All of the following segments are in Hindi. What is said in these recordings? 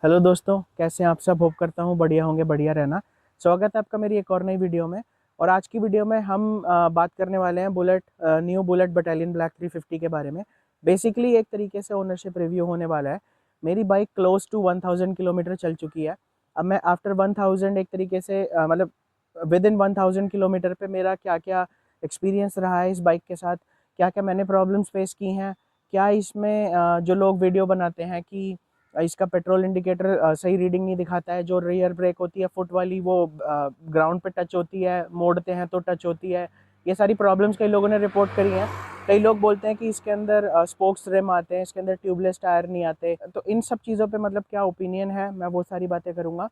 हेलो दोस्तों, कैसे हैं आप सब। होप करता हूँ बढ़िया होंगे, बढ़िया रहना। स्वागत है आपका मेरी एक और नई वीडियो में। और आज की वीडियो में हम बात करने वाले हैं न्यू बुलेट बटालियन ब्लैक 350 के बारे में। बेसिकली एक तरीके से ओनरशिप रिव्यू होने वाला है। मेरी बाइक क्लोज टू 1000 किलोमीटर चल चुकी है। अब मैं आफ्टर 1000 एक तरीके से मतलब विद इन 1000 किलोमीटर पे मेरा क्या क्या एक्सपीरियंस रहा है इस बाइक के साथ, क्या क्या मैंने प्रॉब्लम्स फेस की हैं, क्या इसमें जो लोग वीडियो बनाते हैं कि इसका पेट्रोल इंडिकेटर सही रीडिंग नहीं दिखाता है, जो रियर ब्रेक होती है फुट वाली वो ग्राउंड पे टच होती है, मोड़ते हैं तो टच होती है। ये सारी प्रॉब्लम्स कई लोगों ने रिपोर्ट करी हैं। कई लोग बोलते हैं कि इसके अंदर स्पोक्स रिम आते हैं, इसके अंदर ट्यूबलेस टायर नहीं आते। तो इन सब चीज़ों पे मतलब क्या ओपिनियन है, मैं वो सारी बातें करूँगा।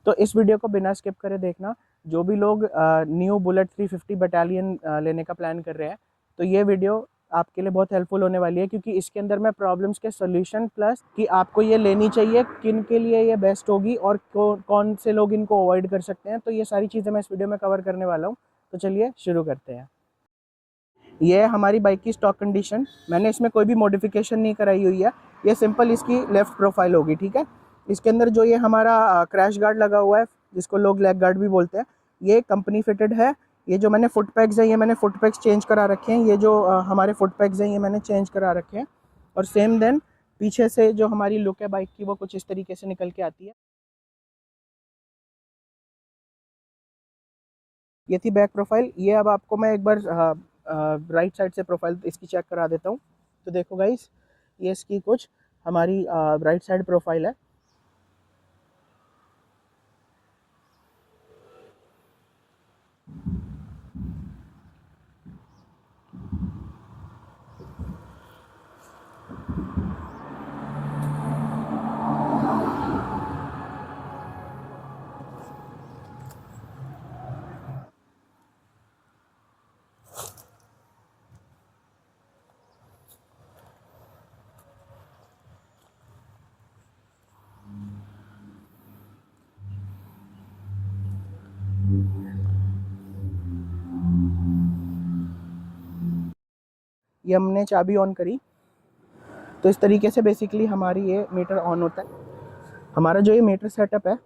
तो इस वीडियो को बिना स्किप करे देखना। जो भी लोग न्यू बुलेट 350 बटालियन लेने का प्लान कर रहे हैं, तो ये वीडियो आपके लिए बहुत हेल्पफुल होने वाली है, क्योंकि इसके अंदर मैं प्रॉब्लम्स के सोल्यूशन प्लस कि आपको ये लेनी चाहिए, किन के लिए ये बेस्ट होगी और कौन से लोग इनको अवॉइड कर सकते हैं, तो ये सारी चीज़ें मैं इस वीडियो में कवर करने वाला हूँ। तो चलिए शुरू करते हैं। ये है हमारी बाइक की स्टॉक कंडीशन। मैंने इसमें कोई भी मॉडिफिकेशन नहीं कराई हुई है। ये सिंपल इसकी लेफ़्ट प्रोफाइल होगी, ठीक है। इसके अंदर जो ये हमारा क्रैश गार्ड लगा हुआ है, जिसको लोग लेग गार्ड भी बोलते हैं, ये कंपनी फिटेड है। ये जो मैंने फुट पैक्स है, ये मैंने फुट पैक्स चेंज करा रखे हैं। ये जो हमारे फुट पैक्स हैं, ये मैंने चेंज करा रखे हैं। और सेम देन पीछे से जो हमारी लुक है बाइक की, वो कुछ इस तरीके से निकल के आती है। ये थी बैक प्रोफाइल। ये अब आपको मैं एक बार राइट साइड से प्रोफाइल इसकी चेक करा देता हूँ। तो देखो गाइस, ये इसकी कुछ हमारी राइट साइड प्रोफाइल है। ये हमने चाबी ऑन करी, तो इस तरीके से बेसिकली हमारी ये मीटर ऑन होता है। हमारा जो ये मीटर सेटअप है,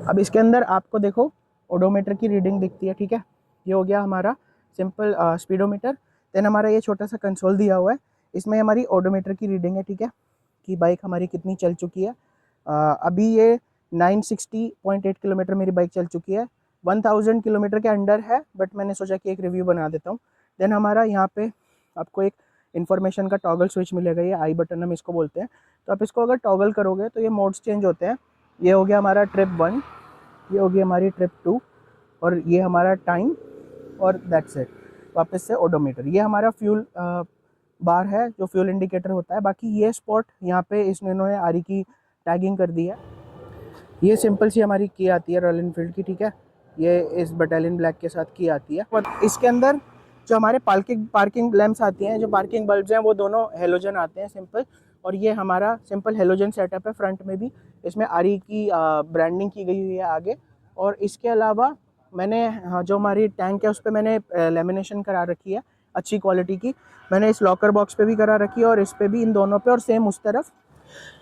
अब इसके अंदर आपको देखो ओडोमीटर की रीडिंग दिखती है, ठीक है। ये हो गया हमारा सिंपल स्पीडोमीटर। देन हमारा ये छोटा सा कंसोल दिया हुआ है, इसमें हमारी ओडोमीटर की रीडिंग है, ठीक है, कि बाइक हमारी कितनी चल चुकी है। अभी ये 960.8 किलोमीटर मेरी बाइक चल चुकी है। 1000 किलोमीटर के अंडर है, बट मैंने सोचा कि एक रिव्यू बना देता हूँ। देन हमारा यहाँ पे आपको एक इन्फॉर्मेशन का टॉगल स्विच मिलेगा, ये आई बटन हम इसको बोलते हैं। तो आप इसको अगर टॉगल करोगे तो ये मोड्स चेंज होते हैं। ये हो गया हमारा ट्रिप 1, ये होगी हमारी ट्रिप 2, और ये हमारा टाइम, और दैट्स इट। वापस से ओडोमीटर। ये हमारा फ्यूल बार है, जो फ्यूल इंडिकेटर होता है। बाकी ये स्पॉट यहाँ पे इसने इन्होंने आरी की टैगिंग कर दी है। ये सिंपल सी हमारी की आती है रॉयल एनफील्ड की, ठीक है। ये इस बटालियन ब्लैक के साथ की आती है। और इसके अंदर जो हमारे पार्किंग लैंप्स आती हैं, जो पार्किंग बल्ब्स हैं, वो दोनों हेलोजन आते हैं सिंपल। और ये हमारा सिंपल हेलोजन सेटअप है। फ्रंट में भी इसमें आरी की ब्रांडिंग की गई हुई है आगे। और इसके अलावा मैंने जो हमारी टैंक है उस पर मैंने लेमिनेशन करा रखी है अच्छी क्वालिटी की। मैंने इस लॉकर बॉक्स पे भी करा रखी है, और इस पे भी, इन दोनों पे, और सेम उस तरफ।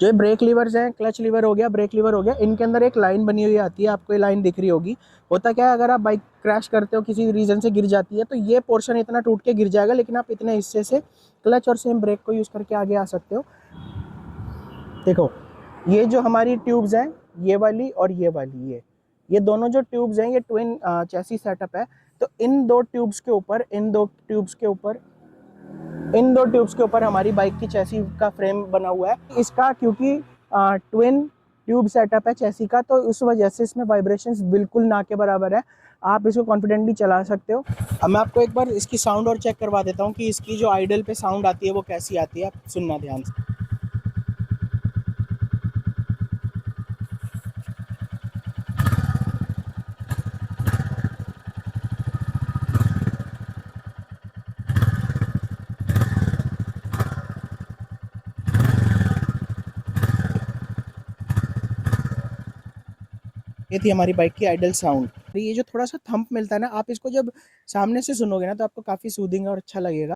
जो ये ब्रेक लीवर्स हैं, क्लच लीवर हो गया, ब्रेक लीवर हो गया, इनके अंदर एक लाइन बनी हुई आती है, आपको ये लाइन दिख रही होगी। होता क्या है, अगर आप बाइक क्रैश करते हो, किसी रीजन से गिर जाती है, तो ये पोर्शन इतना टूट के गिर जाएगा, लेकिन आप इतने हिस्से से क्लच और सेम ब्रेक को यूज़ करके आगे आ सकते हो। देखो, ये जो हमारी ट्यूब्स हैं, ये वाली और ये वाली, ये दोनों जो ट्यूब्स हैं, ये ट्विन चैसी सेटअप है। तो इन दो ट्यूब्स के ऊपर हमारी बाइक की चैसी का फ्रेम बना हुआ है। इसका क्योंकि ट्विन ट्यूब सेटअप है चैसी का, तो उस वजह से इसमें वाइब्रेशंस बिल्कुल ना के बराबर है। आप इसको कॉन्फिडेंटली चला सकते हो। अब मैं आपको एक बार इसकी साउंड और चेक करवा देता हूँ कि इसकी जो आइडल पे साउंड आती है वो कैसी आती है। आप सुनना ध्यान से। ये थी हमारी बाइक की आइडल साउंड। ये जो थोड़ा सा थंप मिलता है ना, आप इसको जब सामने से सुनोगे ना, तो आपको काफ़ी सूदिंग और अच्छा लगेगा।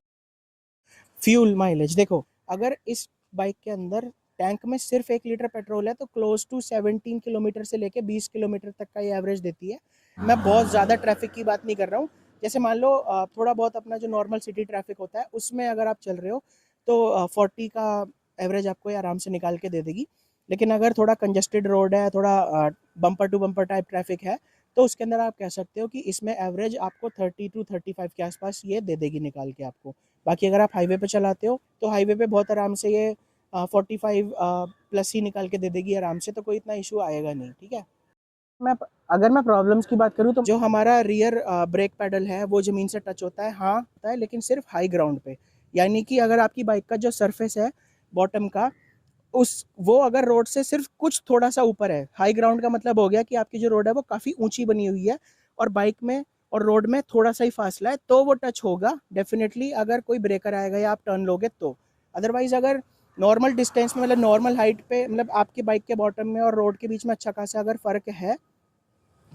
फ्यूल माइलेज देखो, अगर इस बाइक के अंदर टैंक में सिर्फ 1 लीटर पेट्रोल है तो क्लोज टू 17 किलोमीटर से लेके 20 किलोमीटर तक का ये एवरेज देती है। मैं बहुत ज़्यादा ट्रैफिक की बात नहीं कर रहा हूँ। जैसे मान लो थोड़ा बहुत अपना जो नॉर्मल सिटी ट्रैफिक होता है उसमें अगर आप चल रहे हो तो 40 का एवरेज आपको ये आराम से निकाल के दे देगी। लेकिन अगर थोड़ा कंजस्टेड रोड है, थोड़ा bumper to bumper type traffic है, तो उसके अंदर आप कह सकते हो कि इसमें एवरेज आपको 30 टू 35 के आसपास ये दे देगी निकाल के आपको। बाकी अगर आप हाईवे पे चलाते हो तो हाईवे पे बहुत आराम से ये 45 प्लस ही निकाल के दे देगी आराम से, तो कोई इतना इशू आएगा नहीं, ठीक है। मैं अगर मैं प्रॉब्लम्स की बात करूँ तो जो हमारा रियर ब्रेक पैडल है वो ज़मीन से टच होता है, हाँ होता है, लेकिन सिर्फ हाई ग्राउंड पे। यानी कि अगर आपकी बाइक का जो सरफेस है बॉटम का, उस वो अगर रोड से सिर्फ कुछ थोड़ा सा ऊपर है, हाई ग्राउंड का मतलब हो गया कि आपकी जो रोड है वो काफ़ी ऊंची बनी हुई है और बाइक में और रोड में थोड़ा सा ही फासला है, तो वो टच होगा डेफिनेटली अगर कोई ब्रेकर आएगा या आप टर्न लोगे तो। अदरवाइज अगर नॉर्मल डिस्टेंस में, मतलब नॉर्मल हाइट पे, मतलब आपकी बाइक के बॉटम में और रोड के बीच में अच्छा खासा अगर फ़र्क है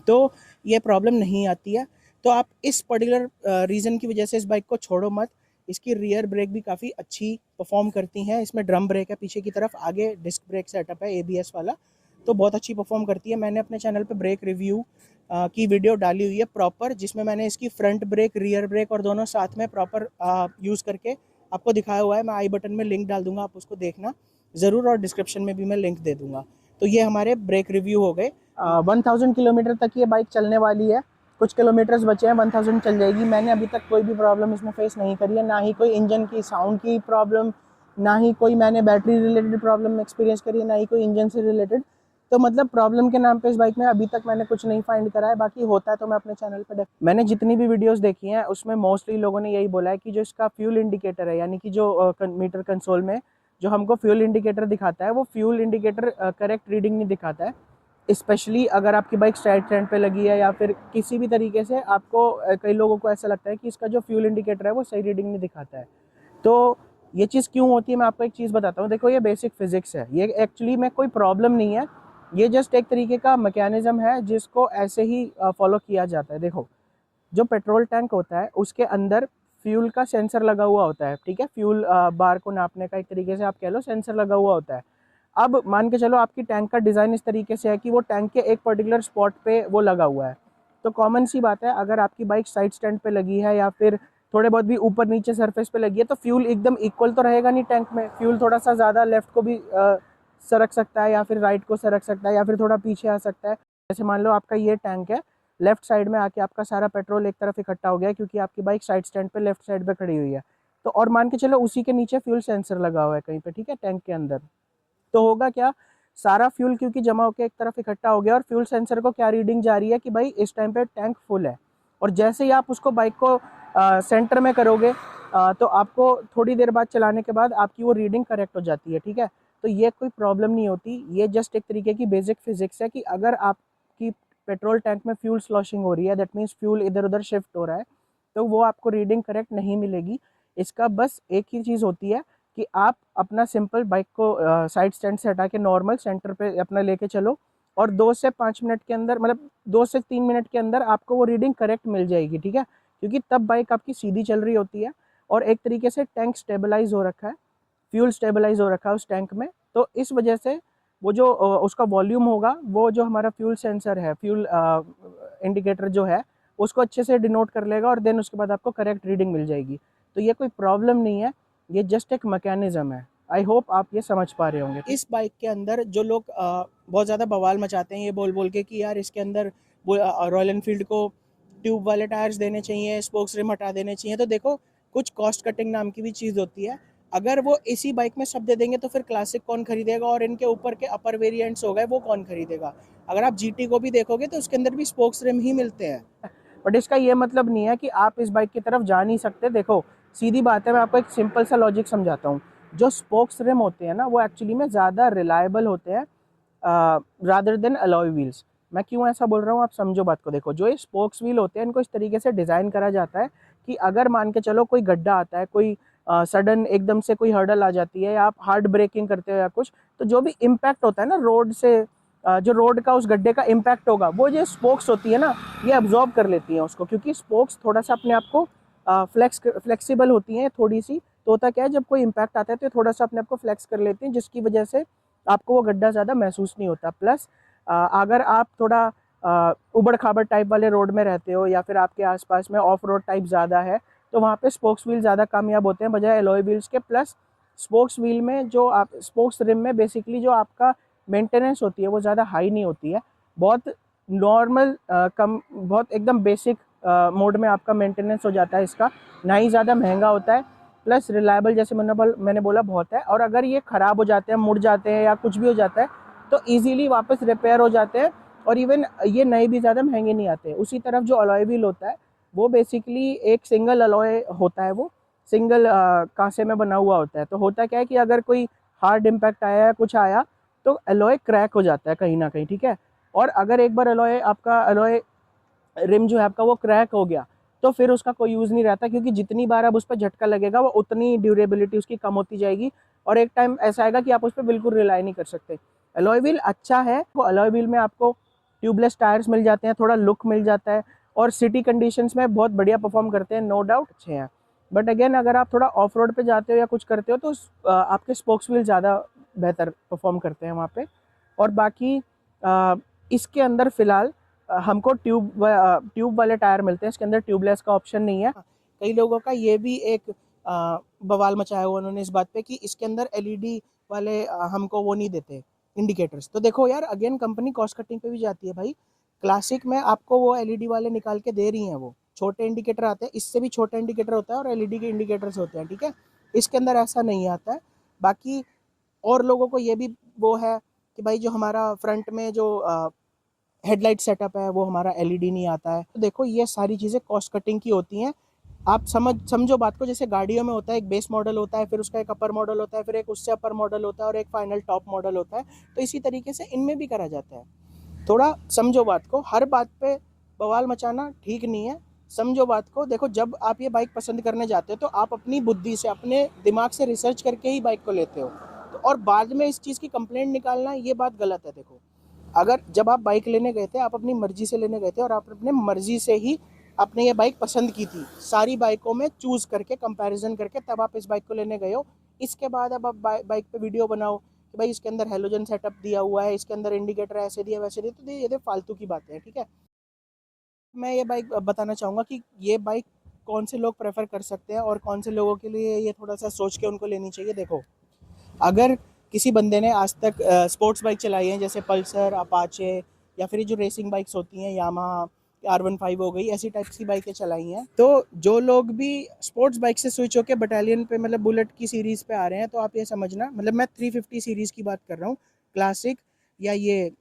तो ये प्रॉब्लम नहीं आती है। तो आप इस पर्टिकुलर रीज़न की वजह से इस बाइक को छोड़ो मत। इसकी रियर ब्रेक भी काफ़ी अच्छी परफॉर्म करती हैं। इसमें ड्रम ब्रेक है पीछे की तरफ, आगे डिस्क ब्रेक सेटअप है एबीएस वाला, तो बहुत अच्छी परफॉर्म करती है। मैंने अपने चैनल पे ब्रेक रिव्यू की वीडियो डाली हुई है प्रॉपर, जिसमें मैंने इसकी फ्रंट ब्रेक, रियर ब्रेक और दोनों साथ में प्रॉपर यूज़ करके आपको दिखाया हुआ है। मैं आई बटन में लिंक डाल दूंगा, आप उसको देखना ज़रूर, और डिस्क्रिप्शन में भी मैं लिंक दे दूंगा। तो ये हमारे ब्रेक रिव्यू हो गए। 1000 किलोमीटर तक ये बाइक चलने वाली है, कुछ किलोमीटर्स बचे हैं, 1000 चल जाएगी। मैंने अभी तक कोई भी प्रॉब्लम इसमें फेस नहीं करी है, ना ही कोई इंजन की साउंड की प्रॉब्लम, ना ही कोई मैंने बैटरी रिलेटेड प्रॉब्लम एक्सपीरियंस करी है, ना ही कोई इंजन से रिलेटेड। तो मतलब प्रॉब्लम के नाम पे इस बाइक में अभी तक मैंने कुछ नहीं फाइंड करा है। बाकी होता है तो मैं अपने चैनल पर मैंने जितनी भी वीडियोस देखी हैं उसमें मोस्टली लोगों ने यही बोला है कि जो इसका फ्यूल इंडिकेटर है, यानी कि जो मीटर कंसोल में जो हमको फ्यूल इंडिकेटर दिखाता है, वो फ्यूल इंडिकेटर करेक्ट रीडिंग नहीं दिखाता है। स्पेशली अगर आपकी बाइक साइड स्टैंड पे लगी है या फिर किसी भी तरीके से आपको कई लोगों को ऐसा लगता है कि इसका जो फ्यूल इंडिकेटर है वो सही रीडिंग नहीं दिखाता है। तो ये चीज़ क्यों होती है, मैं आपको एक चीज़ बताता हूँ। देखो, ये बेसिक फिजिक्स है, ये एक्चुअली में कोई प्रॉब्लम नहीं है, ये जस्ट एक तरीके का मैकेनिज्म है जिसको ऐसे ही फॉलो किया जाता है। देखो, जो पेट्रोल टैंक होता है उसके अंदर फ्यूल का सेंसर लगा हुआ होता है, ठीक है। फ्यूल बार को नापने का एक तरीके से आप कह लो सेंसर लगा हुआ होता है। अब मान के चलो आपकी टैंक का डिज़ाइन इस तरीके से है कि वो टैंक के एक पर्टिकुलर स्पॉट पे वो लगा हुआ है, तो कॉमन सी बात है, अगर आपकी बाइक साइड स्टैंड पे लगी है या फिर थोड़े बहुत भी ऊपर नीचे सरफेस पे लगी है, तो फ्यूल एकदम इक्वल तो रहेगा नहीं टैंक में। फ्यूल थोड़ा सा ज़्यादा लेफ्ट को भी सरक सकता है या फिर राइट को सरक सकता है या फिर थोड़ा पीछे आ सकता है। जैसे मान लो आपका ये टैंक है, लेफ्ट साइड में आके आपका सारा पेट्रोल एक तरफ इकट्ठा हो गया क्योंकि आपकी बाइक साइड स्टैंड पे लेफ्ट साइड पे खड़ी हुई है। तो और मान के चलो उसी के नीचे फ्यूल सेंसर लगा हुआ है कहीं पे, ठीक है, टैंक के अंदर। तो होगा क्या, सारा फ्यूल क्योंकि जमा होकर एक तरफ इकट्ठा हो गया और फ्यूल सेंसर को क्या रीडिंग जा रही है कि भाई इस टाइम पे टैंक फुल है। और जैसे ही आप उसको बाइक को सेंटर में करोगे तो आपको थोड़ी देर बाद चलाने के बाद आपकी वो रीडिंग करेक्ट हो जाती है, ठीक है। तो ये कोई प्रॉब्लम नहीं होती, ये जस्ट एक तरीके की बेसिक फिजिक्स है कि अगर आपकी पेट्रोल टैंक में फ्यूल स्लॉशिंग हो रही है, दैट मीन्स फ्यूल इधर उधर शिफ्ट हो रहा है, तो वो आपको रीडिंग करेक्ट नहीं मिलेगी। इसका बस एक ही चीज़ होती है कि आप अपना सिंपल बाइक को साइड स्टैंड से हटा के नॉर्मल सेंटर पे अपना लेके चलो और 2 से 5 मिनट के अंदर, मतलब 2 से 3 मिनट के अंदर आपको वो रीडिंग करेक्ट मिल जाएगी, ठीक है। क्योंकि तब बाइक आपकी सीधी चल रही होती है और एक तरीके से टैंक स्टेबलाइज हो रखा है, फ्यूल स्टेबलाइज हो रखा है उस टैंक में। तो इस वजह से वो जो उसका वॉल्यूम होगा, वो जो हमारा फ्यूल सेंसर है, फ्यूल इंडिकेटर जो है, उसको अच्छे से डिनोट कर लेगा और देन उसके बाद आपको करेक्ट रीडिंग मिल जाएगी। तो ये कोई प्रॉब्लम नहीं है, ये जस्ट एक मैकेनिज्म है। आई होप आप ये समझ पा रहे होंगे। इस बाइक के अंदर जो लोग बहुत ज़्यादा बवाल मचाते हैं ये बोल बोल के कि यार इसके अंदर रॉयल एनफील्ड को ट्यूब वाले टायर्स देने चाहिए, स्पोक्स रिम हटा देने चाहिए, तो देखो कुछ कॉस्ट कटिंग नाम की भी चीज़ होती है। अगर वो इसी बाइक में सब दे देंगे तो फिर क्लासिक कौन खरीदेगा, और इनके ऊपर के अपर वेरिएंट्स हो गए वो कौन खरीदेगा। अगर आप जीटी को भी देखोगे तो उसके अंदर भी स्पोक्स रिम ही मिलते हैं, बट इसका ये मतलब नहीं है कि आप इस बाइक की तरफ जा नहीं सकते। देखो, सीधी बात है, मैं आपको एक सिंपल सा लॉजिक समझाता हूँ। जो स्पोक्स रिम होते हैं ना, वो एक्चुअली में ज़्यादा रिलायबल होते हैं रादर देन अलॉय व्हील्स। मैं क्यों ऐसा बोल रहा हूँ, आप समझो बात को। देखो, जो ये स्पोक्स व्हील होते हैं इनको इस तरीके से डिज़ाइन करा जाता है कि अगर मान के चलो कोई गड्ढा आता है, कोई सडन एकदम से कोई हर्डल आ जाती है या आप हार्ड ब्रेकिंग करते हो या कुछ, तो जो भी इम्पैक्ट होता है ना रोड से, जो रोड का उस गड्ढे का इम्पैक्ट होगा, वो जो स्पोक्स होती है ना, ये अब्जॉर्ब कर लेती हैं उसको, क्योंकि स्पोक्स थोड़ा सा अपने आप को फ्लेक्सिबल होती हैं थोड़ी सी, तो होता क्या है, जब कोई इम्पैक्ट आता है तो थोड़ा सा अपने आप को फ्लेक्स कर लेते हैं, जिसकी वजह से आपको वो गड्ढा ज़्यादा महसूस नहीं होता। प्लस अगर आप थोड़ा उबड़ खाबड़ टाइप वाले रोड में रहते हो या फिर आपके आसपास में ऑफ रोड टाइप ज़्यादा है, तो वहाँ पे स्पोक्स व्हील ज़्यादा कामयाब होते हैं बजाय एलॉय व्हील्स के। प्लस स्पोक्स व्हील में जो आप स्पोक्स रिम में बेसिकली जो आपका मेंटेनेंस होती है वो ज़्यादा हाई नहीं होती है, बहुत नॉर्मल कम, बहुत एकदम बेसिक मोड में आपका मेंटेनेंस हो जाता है इसका, ना ही ज़्यादा महंगा होता है। प्लस रिलायबल जैसे मैंने बोला बहुत है, और अगर ये ख़राब हो जाते हैं, मुड़ जाते हैं या कुछ भी हो जाता है तो ईजीली वापस रिपेयर हो जाते हैं, और इवन ये नए भी ज़्यादा महंगे नहीं आते। उसी तरफ जो अलॉय व्हील होता है वो बेसिकली एक सिंगल अलॉय होता है, वो सिंगल कांसे में बना हुआ होता है। तो होता क्या है कि अगर कोई हार्ड इम्पैक्ट आया या कुछ आया तो अलॉय क्रैक हो जाता है कहीं ना कहीं, ठीक है। और अगर एक बार अलॉय रिम जो है आपका वो क्रैक हो गया तो फिर उसका कोई यूज़ नहीं रहता, क्योंकि जितनी बार अब उस पर झटका लगेगा वो उतनी ड्यूरेबिलिटी उसकी कम होती जाएगी, और एक टाइम ऐसा आएगा कि आप उस पर बिल्कुल रिलाई नहीं कर सकते। अलॉय व्हील अच्छा है, वो अलॉय व्हील में आपको ट्यूबलेस टायर्स मिल जाते हैं, थोड़ा लुक मिल जाता है, और सिटी कंडीशंस में बहुत बढ़िया परफॉर्म करते हैं, नो डाउट अच्छे हैं। बट अगेन अगर आप थोड़ा ऑफ रोड पे जाते हो या कुछ करते हो तो आपके स्पोक्स व्हील ज़्यादा बेहतर परफॉर्म करते हैं वहाँ पे। और बाकी इसके अंदर फ़िलहाल हमको ट्यूब वाले टायर मिलते हैं, इसके अंदर ट्यूबलेस का ऑप्शन नहीं है। कई लोगों का ये भी एक बवाल मचाया हुआ उन्होंने इस बात पे कि इसके अंदर एलईडी वाले हमको वो नहीं देते इंडिकेटर्स। तो देखो यार, अगेन कंपनी कॉस्ट कटिंग पे भी जाती है भाई। क्लासिक में आपको वो एलईडी वाले निकाल के दे रही हैं, वो छोटे इंडिकेटर आते हैं, इससे भी छोटे इंडिकेटर होता है और एलईडी के इंडिकेटर्स होते हैं, ठीक है। इसके अंदर ऐसा नहीं आता है। बाकी और लोगों को ये भी वो है कि भाई जो हमारा फ्रंट में जो हेडलाइट सेटअप है वो हमारा एलईडी नहीं आता है। तो देखो ये सारी चीज़ें कॉस्ट कटिंग की होती हैं। आप समझो बात को, जैसे गाड़ियों में होता है एक बेस मॉडल होता है, फिर उसका एक अपर मॉडल होता है, फिर एक उससे अपर मॉडल होता है और एक फाइनल टॉप मॉडल होता है। तो इसी तरीके से इनमें भी करा जाता है। थोड़ा समझो बात को, हर बात पे बवाल मचाना ठीक नहीं है। समझो बात को। देखो, जब आप ये बाइक पसंद करने जाते हो तो आप अपनी बुद्धि से, अपने दिमाग से रिसर्च करके ही बाइक को लेते हो, तो और बाद में इस चीज़ की कंप्लेंट निकालना, ये बात गलत है। देखो, अगर जब आप बाइक लेने गए थे, आप अपनी मर्जी से लेने गए थे और आप अपने मर्जी से ही आपने ये बाइक पसंद की थी, सारी बाइकों में चूज़ करके, कंपैरिजन करके, तब आप इस बाइक को लेने गए हो। इसके बाद अब आप बाइक पे वीडियो बनाओ कि भाई इसके अंदर हेलोजन सेटअप दिया हुआ है, इसके अंदर इंडिकेटर ऐसे दिया वैसे दिया, तो ये फालतू की बातें हैं, ठीक है। मैं ये बाइक बताना चाहूँगा कि ये बाइक कौन से लोग प्रेफर कर सकते हैं और कौन से लोगों के लिए ये थोड़ा सा सोच के उनको लेनी चाहिए। देखो, अगर किसी बंदे ने आज तक स्पोर्ट्स बाइक चलाई है, जैसे पल्सर, अपाचे, या फिर जो रेसिंग बाइक्स होती हैं, यामाहा R15 हो गई, ऐसी टाइप्स की बाइकें चलाई हैं, तो जो लोग भी स्पोर्ट्स बाइक से स्विच होकर बटालियन पे, मतलब बुलेट की सीरीज़ पे आ रहे हैं, तो आप ये समझना, मतलब मैं 350 सीरीज़ की बात कर रहा हूँ, क्लासिक या ये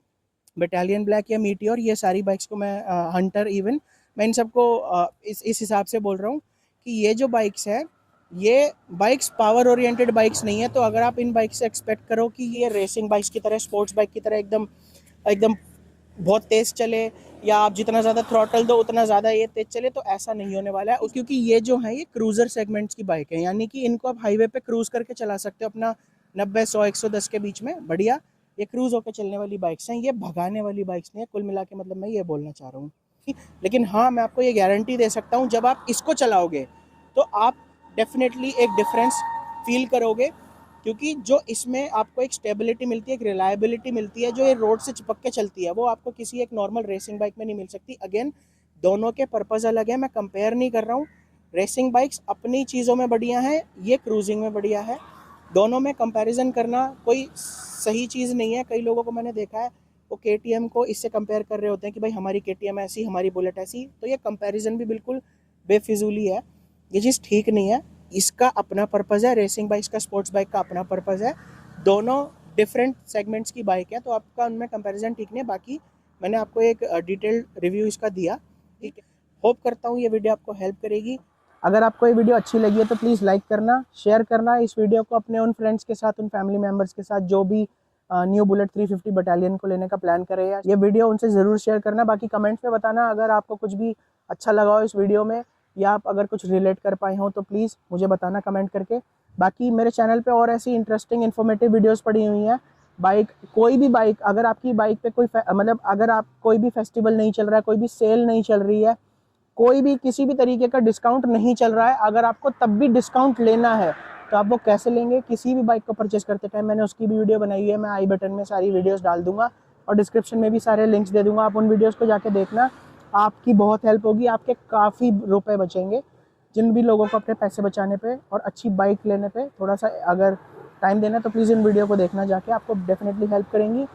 बटालियन ब्लैक या मीटियोर, ये सारी बाइक्स को मैं, हंटर इवन, मैं इन सबको इस हिसाब से बोल रहा हूँ कि ये जो बाइक्स है, ये बाइक्स पावर ओरिएंटेड बाइक्स नहीं है। तो अगर आप इन बाइक से एक्सपेक्ट करो कि ये रेसिंग बाइक्स की तरह, स्पोर्ट्स बाइक की तरह एकदम एकदम बहुत तेज़ चले, या आप जितना ज़्यादा थ्रॉटल दो उतना ज़्यादा ये तेज़ चले, तो ऐसा नहीं होने वाला है। क्योंकि ये जो है, ये क्रूज़र सेगमेंट्स की बाइक है, यानी कि इनको आप हाईवे पे क्रूज़ करके चला सकते हो अपना 90, 100, 110 के बीच में, बढ़िया। ये क्रूज़ होकर चलने वाली बाइक्स हैं, ये भगाने वाली बाइक्स नहीं है। कुल मिला के मतलब मैं ये बोलना चाह रहा हूँ। लेकिन हाँ, मैं आपको ये गारंटी दे सकता हूँ, जब आप इसको चलाओगे तो आप डेफिनेटली एक डिफरेंस फील करोगे, क्योंकि जो इसमें आपको एक स्टेबिलिटी मिलती है, एक रिलायबिलिटी मिलती है, जो ये रोड से चिपक के चलती है, वो आपको किसी एक नॉर्मल रेसिंग बाइक में नहीं मिल सकती। अगेन, दोनों के पर्पज़ अलग है, मैं कंपेयर नहीं कर रहा हूँ। रेसिंग बाइक्स अपनी चीज़ों में बढ़िया है, ये क्रूजिंग में बढ़िया है। दोनों में कंपैरिजन करना कोई सही चीज़ नहीं है। कई लोगों को मैंने देखा है, वो KTM को इससे कंपेयर कर रहे होते हैं कि भाई हमारी KTM ऐसी, हमारी बुलेट ऐसी। तो ये कंपैरिजन भी बिल्कुल बेफिजूली है, ये चीज़ ठीक नहीं है। इसका अपना पर्पज़ है, रेसिंग बाइक्स का, स्पोर्ट्स बाइक का अपना पर्पज़ है। दोनों डिफरेंट सेगमेंट्स की बाइक है, तो आपका उनमें कंपैरिजन ठीक नहीं है। बाकी मैंने आपको एक डिटेल्ड रिव्यू इसका दिया, ठीक है। होप करता हूँ ये वीडियो आपको हेल्प करेगी। अगर आपको ये वीडियो अच्छी लगी है तो प्लीज़ लाइक करना, शेयर करना इस वीडियो को अपने उन फ्रेंड्स के साथ, उन फैमिली मेम्बर्स के साथ जो भी न्यू बुलेट 350 बटालियन को लेने का प्लान कर रहे हैं। ये वीडियो उनसे ज़रूर शेयर करना। बाकी कमेंट्स में बताना अगर आपको कुछ भी अच्छा लगा हो इस वीडियो में, या आप अगर कुछ रिलेट कर पाए हो तो प्लीज़ मुझे बताना कमेंट करके। बाकी मेरे चैनल पे और ऐसी इंटरेस्टिंग इन्फॉर्मेटिव वीडियोस पड़ी हुई हैं। बाइक, कोई भी बाइक, अगर आपकी बाइक पे कोई मतलब अगर आप कोई भी फेस्टिवल नहीं चल रहा है, कोई भी सेल नहीं चल रही है, कोई भी किसी भी तरीके का डिस्काउंट नहीं चल रहा है। अगर आपको तब भी डिस्काउंट लेना है तो आप वो कैसे लेंगे, किसी भी बाइक को परचेस करते टाइम मैंने उसकी भी वीडियो बनाई है, मैं आई बटन में सारी वीडियोस डाल दूंगा और डिस्क्रिप्शन में भी सारे लिंक्स दे दूंगा, आप उन वीडियोस को जाके देखना, आपकी बहुत हेल्प होगी, आपके काफ़ी रुपए बचेंगे। जिन भी लोगों को अपने पैसे बचाने पे और अच्छी बाइक लेने पे थोड़ा सा अगर टाइम देना तो प्लीज़ इन वीडियो को देखना जाके, आपको डेफिनेटली हेल्प करेंगी।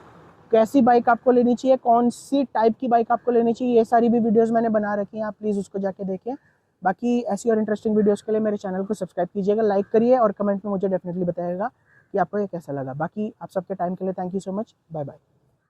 कैसी बाइक आपको लेनी चाहिए, कौन सी टाइप की बाइक आपको लेनी चाहिए, ये सारी भी वीडियोस मैंने बना रखी हैं, आप प्लीज़ उसको जाके देखें। बाकी ऐसी और इंटरेस्टिंग वीडियोस के लिए मेरे चैनल को सब्सक्राइब कीजिएगा, लाइक करिए और कमेंट में मुझे डेफिनेटली बताइएगा कि आपको ये कैसा लगा। बाकी आप सबके टाइम के लिए thank you so much, bye bye.